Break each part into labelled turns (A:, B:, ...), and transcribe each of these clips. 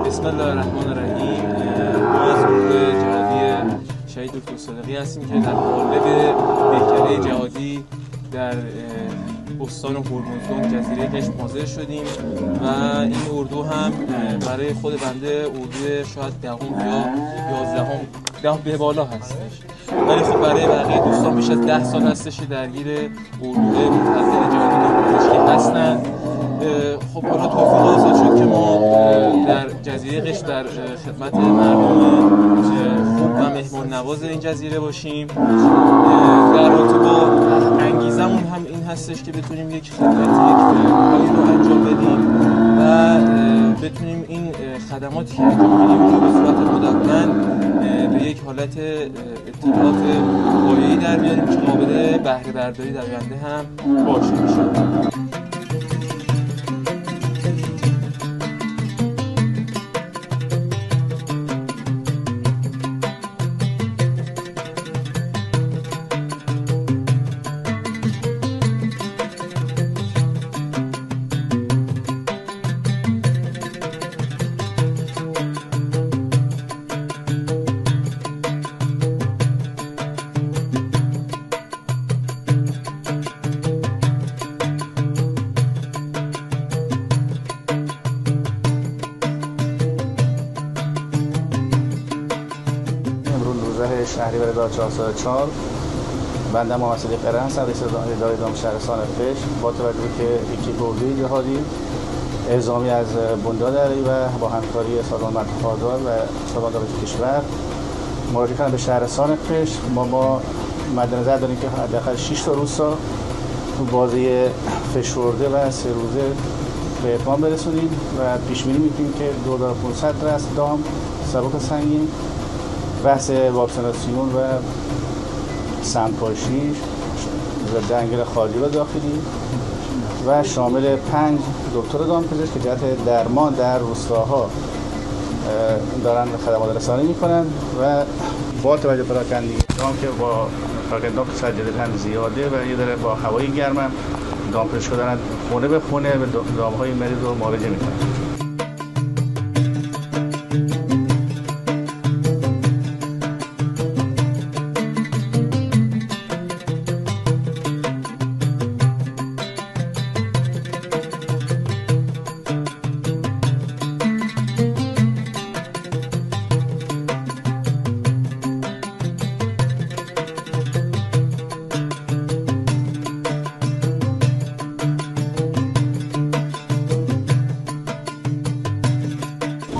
A: بسم الله الرحمن الرحیم. ما از گروه جهادی شهید دکتر صادقی هستیم که در قالب پیکره جهادی در استان هرمزگان جزیره قشم حاضر شدیم و این اردو هم برای خود بنده اردو شاید دهم یا 11 10 به بالا هستش، ولی خب برای بقیه دوستان بیش از 10 سال هستش که درگیر اردو منتظر جهادی دامپزشکی هستن. خب حالا توفیق حاصل شد که ما در جزیره قشم در خدمت مردم خوب و مهمان نواز این جزیره باشیم. در رابطه با انگیزمون هم این هستش که بتونیم یک خدمتی، یک کاری رو انجام بدیم و بتونیم این خدماتی که انجام میدیم رو به صورت مدون به یک حالت اطلاعات پایه‌ای در بیاریم که قابل بهره برداری در آینده هم باشه انشاءالله.
B: شهریور 1404 بنده محمد صدیق ارن هستم، رئیس اداره دام شهرستان قشم. با توجه که اکیپ اردوی جهادی اعزامی از بنیاد علی و با همکاری سازمان مدرسه آزاد و سازمان دانش کشور مراجعه کردن به شهرستان قشم. ما مد نظر داریم که حداقل 6 تا روستا تو بازی فشرده و 3 روزه به اتمام برسونیم و پیش بینی می‌کنیم که 2500 رأس دام سبک سنگین، بحث واکسیناسیون و سمپاشی ضد انگل خارجی و داخلی و شامل 5 دکتر دامپزشک که جهت درمان در روستاها دارن خدمات رسانی میکنن و با توجه به پراکندگی دام که با پراکندگی دام سجاده هم زیاده و یه داره با هوای گرم هم دامپزشکا دارن خونه به خونه به دامهای مریض رو معالجه میکنن.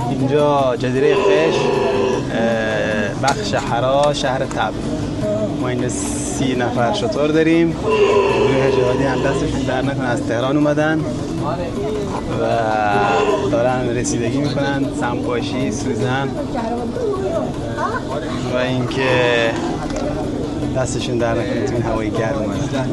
C: اینجا جزیره قشم بخش حرا شهر تبریز. ما این 30 نفر شطور داریم. گروه جهادی هم دستشون در نکنه از تهران اومدن و دارن رسیدگی میکنن، سمپاشی، سوزن و اینکه دستشون در نکنه تو این هوای گرم اومدن.